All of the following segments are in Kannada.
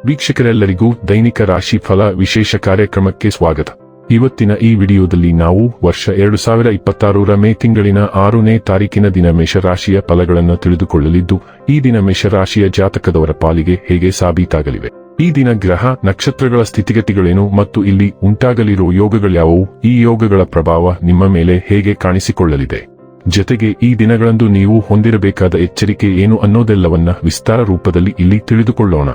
ವೀಕ್ಷಕರೆಲ್ಲರಿಗೂ ದೈನಿಕ ರಾಶಿ ಫಲ ವಿಶೇಷ ಕಾರ್ಯಕ್ರಮಕ್ಕೆ ಸ್ವಾಗತ. ಇವತ್ತಿನ ಈ ವಿಡಿಯೋದಲ್ಲಿ ನಾವು ವರ್ಷ 2026ರ ಮೇ ತಿಂಗಳಿನ 6ನೇ ತಾರೀಕಿನ ದಿನ ಮೇಷರಾಶಿಯ ಫಲಗಳನ್ನು ತಿಳಿದುಕೊಳ್ಳಲಿದ್ದು, ಈ ದಿನ ಮೇಷರಾಶಿಯ ಜಾತಕದವರ ಪಾಲಿಗೆ ಹೇಗೆ ಸಾಬೀತಾಗಲಿವೆ, ಈ ದಿನ ಗ್ರಹ ನಕ್ಷತ್ರಗಳ ಸ್ಥಿತಿಗತಿಗಳೇನು ಮತ್ತು ಇಲ್ಲಿ ಉಂಟಾಗಲಿರುವ ಯೋಗಗಳ್ಯಾವುವು, ಈ ಯೋಗಗಳ ಪ್ರಭಾವ ನಿಮ್ಮ ಮೇಲೆ ಹೇಗೆ ಕಾಣಿಸಿಕೊಳ್ಳಲಿದೆ, ಜೊತೆಗೆ ಈ ದಿನಗಳಂದು ನೀವು ಹೊಂದಿರಬೇಕಾದ ಎಚ್ಚರಿಕೆ ಏನು ಅನ್ನೋದೆಲ್ಲವನ್ನ ವಿಸ್ತಾರ ರೂಪದಲ್ಲಿ ಇಲ್ಲಿ ತಿಳಿದುಕೊಳ್ಳೋಣ.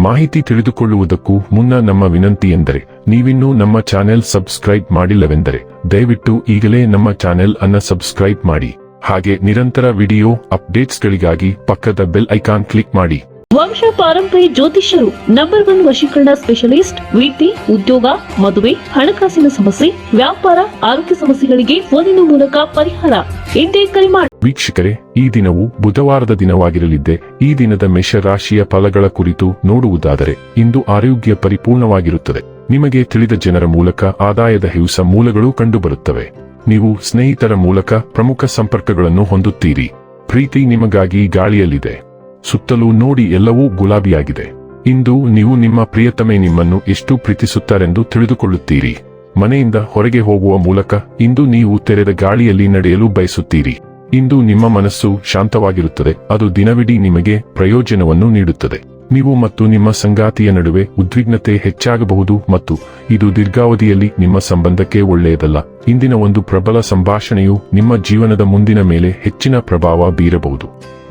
ಮಾಹಿತಿ ತಿಳಿದುಕೊಳ್ಳುವುದಕ್ಕೂ ಮುನ್ನ ನಮ್ಮ ವಿನಂತಿ ಎಂದರೆ, ನೀವಿನ್ನೂ ನಮ್ಮ ಚಾನೆಲ್ ಸಬ್ಸ್ಕ್ರೈಬ್ ಮಾಡಿಲ್ಲವೆಂದರೆ ದಯವಿಟ್ಟು ಈಗಲೇ ನಮ್ಮ ಚಾನೆಲ್ ಅನ್ನು ಸಬ್ಸ್ಕ್ರೈಬ್ ಮಾಡಿ. ಹಾಗೆ ನಿರಂತರ ವಿಡಿಯೋ ಅಪ್ಡೇಟ್ಸ್ಗಳಿಗಾಗಿ ಪಕ್ಕದ ಬೆಲ್ ಐಕಾನ್ ಕ್ಲಿಕ್ ಮಾಡಿ. ವಂಶ ಪಾರಂಪರ್ಯ ಜ್ಯೋತಿಷ್ಯರು ನಂಬರ್ 1 ವಶೀಕರಣ ಸ್ಪೆಷಲಿಸ್ಟ್. ವಿದ್ಯೆ, ಉದ್ಯೋಗ, ಮದುವೆ, ಹಣಕಾಸಿನ ಸಮಸ್ಯೆ, ವ್ಯಾಪಾರ, ಆರೋಗ್ಯ ಸಮಸ್ಯೆಗಳಿಗೆ ಫೋನಿನ ಮೂಲಕ ಪರಿಹಾರ. ಇಂದೇ ಕರೆ ಮಾಡಿ. ವೀಕ್ಷಕರೇ, ಈ ದಿನವು ಬುಧವಾರದ ದಿನವಾಗಿರಲಿದ್ದೆ. ಈ ದಿನದ ಮೇಷರಾಶಿಯ ಫಲಗಳ ಕುರಿತು ನೋಡುವುದಾದರೆ, ಇಂದು ಆರೋಗ್ಯ ಪರಿಪೂರ್ಣವಾಗಿರುತ್ತದೆ. ನಿಮಗೆ ತಿಳಿದ ಜನರ ಮೂಲಕ ಆದಾಯದ ಹಿವ್ಸ ಮೂಲಗಳು ಕಂಡುಬರುತ್ತವೆ. ನೀವು ಸ್ನೇಹಿತರ ಮೂಲಕ ಪ್ರಮುಖ ಸಂಪರ್ಕಗಳನ್ನು ಹೊಂದುತ್ತೀರಿ. ಪ್ರೀತಿ ನಿಮಗಾಗಿ ಗಾಳಿಯಲ್ಲಿದೆ. ಸುತ್ತಲೂ ನೋಡಿ ಎಲ್ಲವೂ ಗುಲಾಬಿಯಾಗಿದೆ. ಇಂದು ನೀವು ನಿಮ್ಮ ಪ್ರಿಯತಮೆ ನಿಮ್ಮನ್ನು ಎಷ್ಟು ಪ್ರೀತಿಸುತ್ತಾರೆಂದು ತಿಳಿದುಕೊಳ್ಳುತ್ತೀರಿ. ಮನೆಯಿಂದ ಹೊರಗೆ ಹೋಗುವ ಮೂಲಕ ಇಂದು ನೀವು ತೆರೆದ ಗಾಳಿಯಲ್ಲಿ ನಡೆಯಲು ಬಯಸುತ್ತೀರಿ. ಇಂದು ನಿಮ್ಮ ಮನಸ್ಸು ಶಾಂತವಾಗಿರುತ್ತದೆ. ಅದು ದಿನವಿಡೀ ನಿಮಗೆ ಪ್ರಯೋಜನವನ್ನು ನೀಡುತ್ತದೆ. ನೀವು ಮತ್ತು ನಿಮ್ಮ ಸಂಗಾತಿಯ ನಡುವೆ ಉದ್ವಿಗ್ನತೆ ಹೆಚ್ಚಾಗಬಹುದು ಮತ್ತು ಇದು ದೀರ್ಘಾವಧಿಯಲ್ಲಿ ನಿಮ್ಮ ಸಂಬಂಧಕ್ಕೆ ಒಳ್ಳೆಯದಲ್ಲ. ಇಂದಿನ ಒಂದು ಪ್ರಬಲ ಸಂಭಾಷಣೆಯು ನಿಮ್ಮ ಜೀವನದ ಮುಂದಿನ ಮೇಲೆ ಹೆಚ್ಚಿನ ಪ್ರಭಾವ ಬೀರಬಹುದು.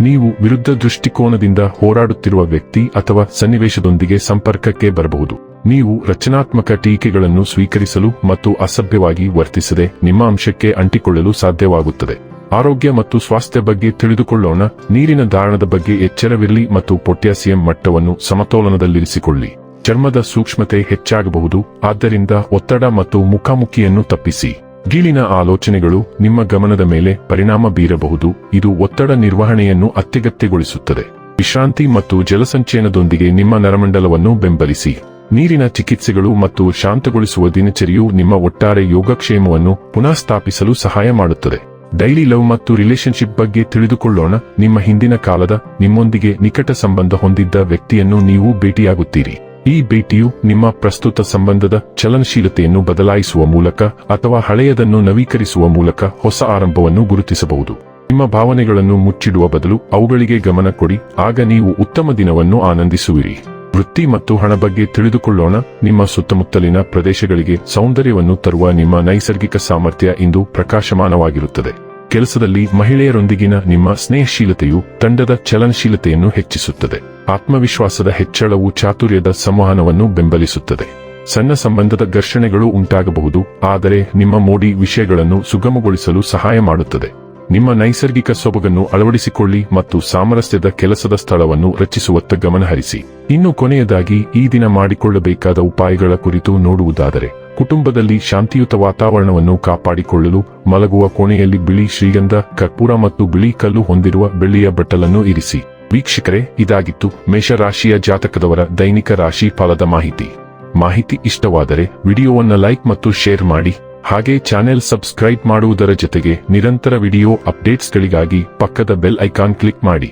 ನೀವು ವಿರುದ್ಧ ದೃಷ್ಟಿಕೋನದಿಂದ ಹೋರಾಡುತ್ತಿರುವ ವ್ಯಕ್ತಿ ಅಥವಾ ಸನ್ನಿವೇಶದೊಂದಿಗೆ ಸಂಪರ್ಕಕ್ಕೆ ಬರಬಹುದು. ನೀವು ರಚನಾತ್ಮಕ ಟೀಕೆಗಳನ್ನು ಸ್ವೀಕರಿಸಲು ಮತ್ತು ಅಸಭ್ಯವಾಗಿ ವರ್ತಿಸದೆ ನಿಮ್ಮ ಅಂಶಕ್ಕೆ ಅಂಟಿಕೊಳ್ಳಲು ಸಾಧ್ಯವಾಗುತ್ತದೆ. ಆರೋಗ್ಯ ಮತ್ತು ಸ್ವಾಸ್ಥ್ಯ ಬಗ್ಗೆ ತಿಳಿದುಕೊಳ್ಳೋಣ. ನೀರಿನ ದಾರಣದ ಬಗ್ಗೆ ಎಚ್ಚರವಿರಲಿ ಮತ್ತು ಪೊಟ್ಯಾಸಿಯಂ ಮಟ್ಟವನ್ನು ಸಮತೋಲನದಲ್ಲಿರಿಸಿಕೊಳ್ಳಿ. ಚರ್ಮದ ಸೂಕ್ಷ್ಮತೆ ಹೆಚ್ಚಾಗಬಹುದು, ಆದ್ದರಿಂದ ಒತ್ತಡ ಮತ್ತು ಮುಖಾಮುಖಿಯನ್ನು ತಪ್ಪಿಸಿ. ಗೀಳಿನ ಆಲೋಚನೆಗಳು ನಿಮ್ಮ ಗಮನದ ಮೇಲೆ ಪರಿಣಾಮ ಬೀರಬಹುದು. ಇದು ಒತ್ತಡ ನಿರ್ವಹಣೆಯನ್ನು ಅತ್ಯಗತ್ಯಗೊಳಿಸುತ್ತದೆ. ವಿಶ್ರಾಂತಿ ಮತ್ತು ಜಲಸಂಚಯನದೊಂದಿಗೆ ನಿಮ್ಮ ನರಮಂಡಲವನ್ನು ಬೆಂಬಲಿಸಿ. ನೀರಿನ ಚಿಕಿತ್ಸೆಗಳು ಮತ್ತು ಶಾಂತಗೊಳಿಸುವ ದಿನಚರಿಯು ನಿಮ್ಮ ಒಟ್ಟಾರೆ ಯೋಗಕ್ಷೇಮವನ್ನು ಪುನಃ ಸ್ಥಾಪಿಸಲು ಸಹಾಯ ಮಾಡುತ್ತದೆ. ಡೈಲಿ ಲವ್ ಮತ್ತು ರಿಲೇಶನ್ಶಿಪ್ ಬಗ್ಗೆ ತಿಳಿದುಕೊಳ್ಳೋಣ. ನಿಮ್ಮ ಹಿಂದಿನ ಕಾಲದ ನಿಮ್ಮೊಂದಿಗೆ ನಿಕಟ ಸಂಬಂಧ ಹೊಂದಿದ್ದ ವ್ಯಕ್ತಿಯನ್ನು ನೀವು ಭೇಟಿಯಾಗುತ್ತೀರಿ. ಈ ಭೇಟಿಯು ನಿಮ್ಮ ಪ್ರಸ್ತುತ ಸಂಬಂಧದ ಚಲನಶೀಲತೆಯನ್ನು ಬದಲಾಯಿಸುವ ಮೂಲಕ ಅಥವಾ ಹಳೆಯದನ್ನು ನವೀಕರಿಸುವ ಮೂಲಕ ಹೊಸ ಆರಂಭವನ್ನು ಗುರುತಿಸಬಹುದು. ನಿಮ್ಮ ಭಾವನೆಗಳನ್ನು ಮುಚ್ಚಿಡುವ ಬದಲು ಅವುಗಳಿಗೆ ಗಮನ ಕೊಡಿ, ಆಗ ನೀವು ಉತ್ತಮ ದಿನವನ್ನು ಆನಂದಿಸುವಿರಿ. ವೃತ್ತಿ ಮತ್ತು ಹಣ ಬಗ್ಗೆ ತಿಳಿದುಕೊಳ್ಳೋಣ. ನಿಮ್ಮ ಸುತ್ತಮುತ್ತಲಿನ ಪ್ರದೇಶಗಳಿಗೆ ಸೌಂದರ್ಯವನ್ನು ತರುವ ನಿಮ್ಮ ನೈಸರ್ಗಿಕ ಸಾಮರ್ಥ್ಯ ಇಂದು ಪ್ರಕಾಶಮಾನವಾಗಿರುತ್ತದೆ. ಕೆಲಸದಲ್ಲಿ ಮಹಿಳೆಯರೊಂದಿಗಿನ ನಿಮ್ಮ ಸ್ನೇಹಶೀಲತೆಯು ತಂಡದ ಚಲನಶೀಲತೆಯನ್ನು ಹೆಚ್ಚಿಸುತ್ತದೆ. ಆತ್ಮವಿಶ್ವಾಸದ ಹೆಚ್ಚಳವು ಚಾತುರ್ಯದ ಸಂವಹನವನ್ನು ಬೆಂಬಲಿಸುತ್ತದೆ. ಸಣ್ಣ ಸಂಬಂಧದ ಘರ್ಷಣೆಗಳು ಉಂಟಾಗಬಹುದು, ಆದರೆ ನಿಮ್ಮ ಮೋಡಿ ವಿಷಯಗಳನ್ನು ಸುಗಮಗೊಳಿಸಲು ಸಹಾಯ ಮಾಡುತ್ತದೆ. ನಿಮ್ಮ ನೈಸರ್ಗಿಕ ಸೊಬಗನ್ನು ಅಳವಡಿಸಿಕೊಳ್ಳಿ ಮತ್ತು ಸಾಮರಸ್ಯದ ಕೆಲಸದ ಸ್ಥಳವನ್ನು ರಚಿಸುವತ್ತ ಗಮನಹರಿಸಿ. ಇನ್ನು ಕೊನೆಯದಾಗಿ ಈ ದಿನ ಮಾಡಿಕೊಳ್ಳಬೇಕಾದ ಉಪಾಯಗಳ ಕುರಿತು ನೋಡುವುದಾದರೆ, ಕುಟುಂಬದಲ್ಲಿ ಶಾಂತಿಯುತ ವಾತಾವರಣವನ್ನು ಕಾಪಾಡಿಕೊಳ್ಳಲು ಮಲಗುವ ಕೋಣೆಯಲ್ಲಿ ಬಿಳಿ ಶ್ರೀಗಂಧ, ಕರ್ಪೂರ ಮತ್ತು ಬಿಳಿ ಕಲ್ಲು ಹೊಂದಿರುವ ಬೆಳ್ಳಿಯ ಬಟ್ಟಲನ್ನು ಇರಿಸಿ. ವೀಕ್ಷಕರೇ, ಇದಾಗಿತ್ತು ಮೇಷರಾಶಿಯ ಜಾತಕದವರ ದೈನಿಕ ರಾಶಿ ಫಲದ ಮಾಹಿತಿ ಇಷ್ಟವಾದರೆ ವಿಡಿಯೋವನ್ನು ಲೈಕ್ ಮತ್ತು ಶೇರ್ ಮಾಡಿ. ಹಾಗೆ ಚಾನೆಲ್ ಸಬ್ಸ್ಕ್ರೈಬ್ ಮಾಡುವುದರ ಜೊತೆಗೆ ನಿರಂತರ ವಿಡಿಯೋ ಅಪ್ಡೇಟ್ಸ್ಗಳಿಗಾಗಿ ಪಕ್ಕದ ಬೆಲ್ ಐಕಾನ್ ಕ್ಲಿಕ್ ಮಾಡಿ.